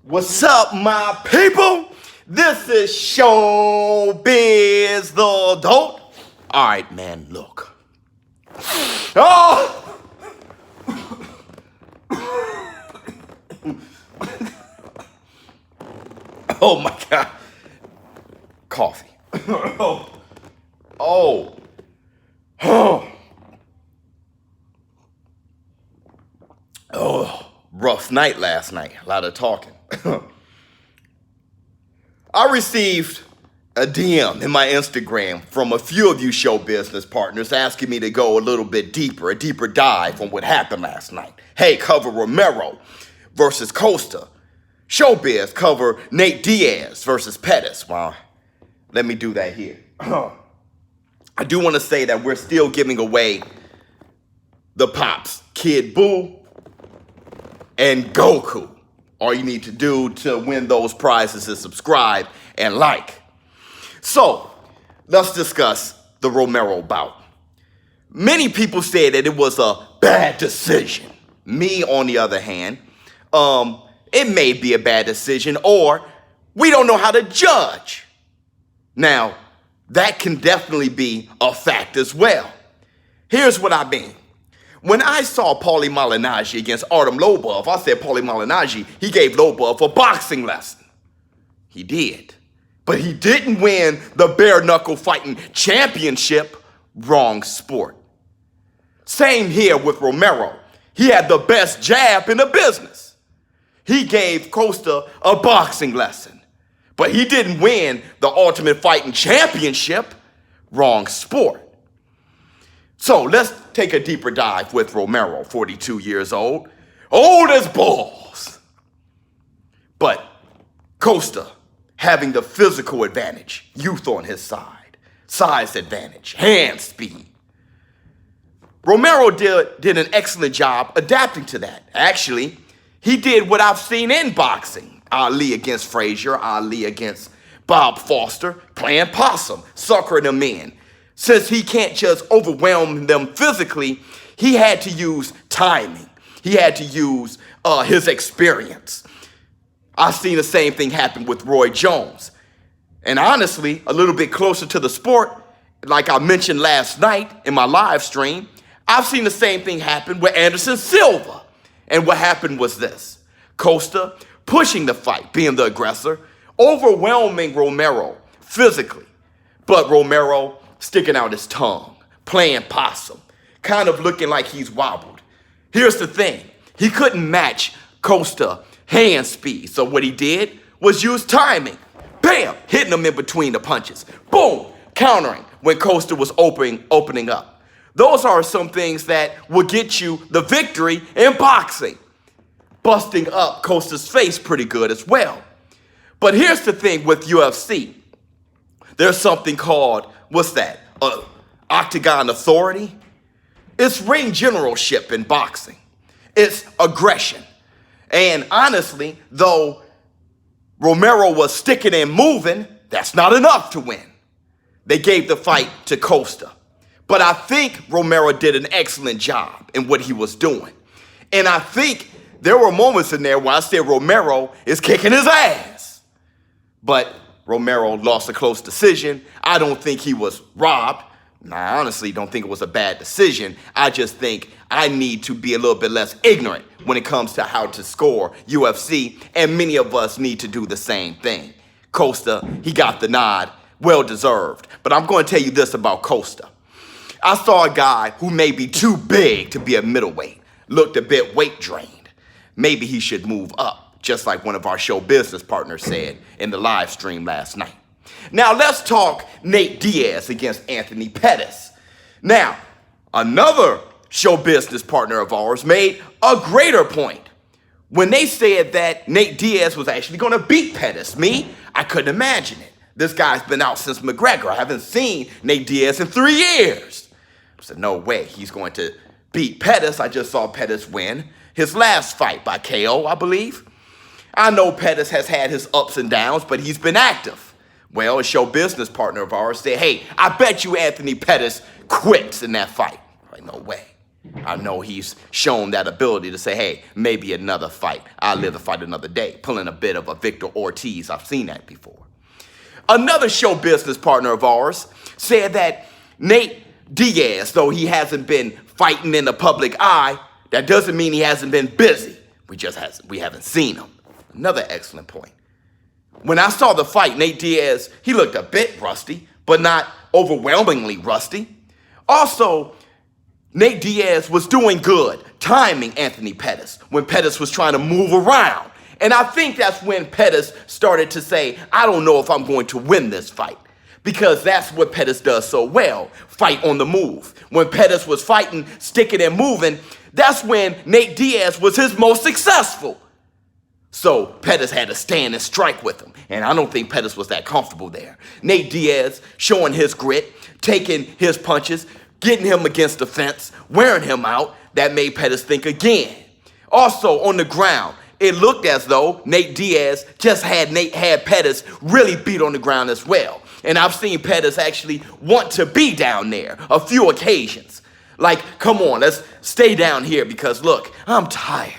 What's up, my people? This is ShowBizz the adult. All right, man, look. Oh! Oh my God. Coffee. Oh. Rough night last night. A lot of talking. I received a DM in my Instagram from a few of you show business partners asking me to go a little bit deeper, a deeper dive on what happened last night. Hey, cover Romero versus Costa. ShowBizz cover Nate Diaz versus Pettis. Well, let me do that here. I do want to say that we're still giving away the Pops, Kid Buu, and Goku. All you need to do to win those prizes is subscribe and like. So, let's discuss the Romero bout. Many people said that it was a bad decision. Me, on the other hand, it may be a bad decision, or we don't know how to judge. Now, that can definitely be a fact as well. Here's what I mean. When I saw Paulie Malignaggi against Artem Lobov, I said Paulie Malignaggi, he gave Lobov a boxing lesson. He did. But he didn't win the bare knuckle fighting championship. Wrong sport. Same here with Romero. He had the best jab in the business. He gave Costa a boxing lesson. But he didn't win the Ultimate Fighting Championship. Wrong sport. So let's take a deeper dive with Romero, 42 years old. Old as balls. But Costa having the physical advantage, youth on his side, size advantage, hand speed. Romero did an excellent job adapting to that. Actually, he did what I've seen in boxing. Ali against Frazier, Ali against Bob Foster, playing possum, suckering them in. Since he can't just overwhelm them physically, he had to use timing. He had to use his experience. I've seen the same thing happen with Roy Jones. And honestly, a little bit closer to the sport, like I mentioned last night in my live stream, I've seen the same thing happen with Anderson Silva. And what happened was this. Costa pushing the fight, being the aggressor, overwhelming Romero physically. But Romero sticking out his tongue, playing possum, kind of looking like he's wobbled. Here's the thing. He couldn't match Costa hand speed. So what he did was use timing. Bam! Hitting him in between the punches. Boom! Countering when Costa was opening up. Those are some things that will get you the victory in boxing. Busting up Costa's face pretty good as well. But here's the thing with UFC. There's something called, what's that? Octagon authority? It's ring generalship in boxing. It's aggression. And honestly, though Romero was sticking and moving, that's not enough to win. They gave the fight to Costa. But I think Romero did an excellent job in what he was doing. And I think there were moments in there where I said Romero is kicking his ass. But Romero lost a close decision. I don't think he was robbed. I honestly don't think it was a bad decision. I just think I need to be a little bit less ignorant when it comes to how to score UFC, and many of us need to do the same thing. Costa, he got the nod, well deserved. But I'm going to tell you this about Costa. I saw a guy who may be too big to be a middleweight, looked a bit weight drained. Maybe he should move up, just like one of our show business partners said in the live stream last night. Now let's talk Nate Diaz against Anthony Pettis. Now, another show business partner of ours made a greater point when they said that Nate Diaz was actually going to beat Pettis. Me, I couldn't imagine it. This guy's been out since McGregor. I haven't seen Nate Diaz in 3 years. I said, no way he's going to beat Pettis. I just saw Pettis win his last fight by KO, I believe. I know Pettis has had his ups and downs, but he's been active. Well, a show business partner of ours said, hey, I bet you Anthony Pettis quits in that fight. Like, no way. I know he's shown that ability to say, hey, maybe another fight. I'll live to fight another day. Pulling a bit of a Victor Ortiz. I've seen that before. Another show business partner of ours said that Nate Diaz, though he hasn't been fighting in the public eye, that doesn't mean he hasn't been busy. We haven't seen him. Another excellent point. When I saw the fight, Nate Diaz, he looked a bit rusty, but not overwhelmingly rusty. Also, Nate Diaz was doing good, timing Anthony Pettis when Pettis was trying to move around. And I think that's when Pettis started to say, I don't know if I'm going to win this fight. Because that's what Pettis does so well, fight on the move. When Pettis was fighting, sticking and moving, that's when Nate Diaz was his most successful. So Pettis had to stand and strike with him. And I don't think Pettis was that comfortable there. Nate Diaz showing his grit, taking his punches, getting him against the fence, wearing him out. That made Pettis think again. Also on the ground, it looked as though Nate Diaz just had Pettis really beat on the ground as well. And I've seen Pettis actually want to be down there a few occasions. Like, come on, let's stay down here because look, I'm tired.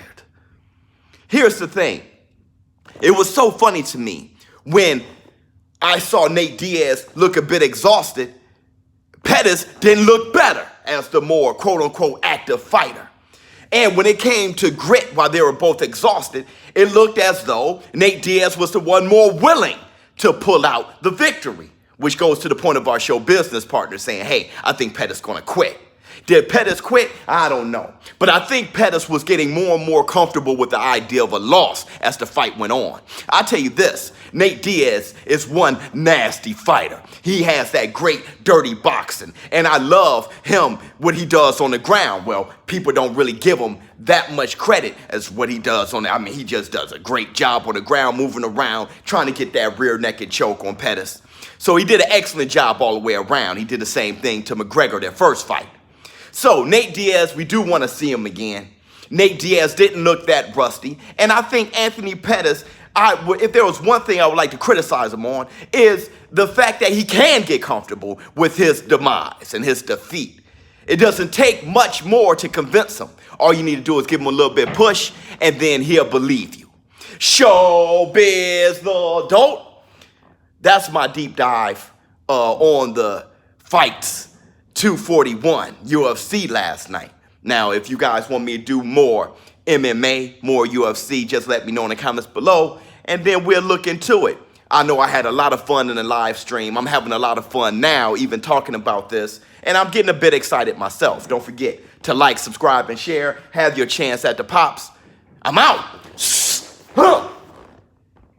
Here's the thing. It was so funny to me when I saw Nate Diaz look a bit exhausted. Pettis didn't look better as the more quote-unquote active fighter. And when it came to grit while they were both exhausted, it looked as though Nate Diaz was the one more willing to pull out the victory, which goes to the point of our show business partner saying, hey, I think Pettis going to quit. Did Pettis quit? I don't know. But I think Pettis was getting more and more comfortable with the idea of a loss as the fight went on. I tell you this, Nate Diaz is one nasty fighter. He has that great dirty boxing. And I love him, what he does on the ground. Well, people don't really give him that much credit as what he does on the, he just does a great job on the ground, moving around, trying to get that rear naked choke on Pettis. So he did an excellent job all the way around. He did the same thing to McGregor, their first fight. So Nate Diaz, we do want to see him again. Nate Diaz didn't look that rusty. And I think Anthony Pettis, if there was one thing I would like to criticize him on, is the fact that he can get comfortable with his demise and his defeat. It doesn't take much more to convince him. All you need to do is give him a little bit of push, and then he'll believe you. ShowBizz the adult. That's my deep dive on the fights 241 UFC last night. Now, if you guys want me to do more MMA, more UFC, just let me know in the comments below, and then we'll look into it. I know I had a lot of fun in the live stream. I'm having a lot of fun now, even talking about this, and I'm getting a bit excited myself. Don't forget to like, subscribe, and share. Have your chance at the pops. I'm out.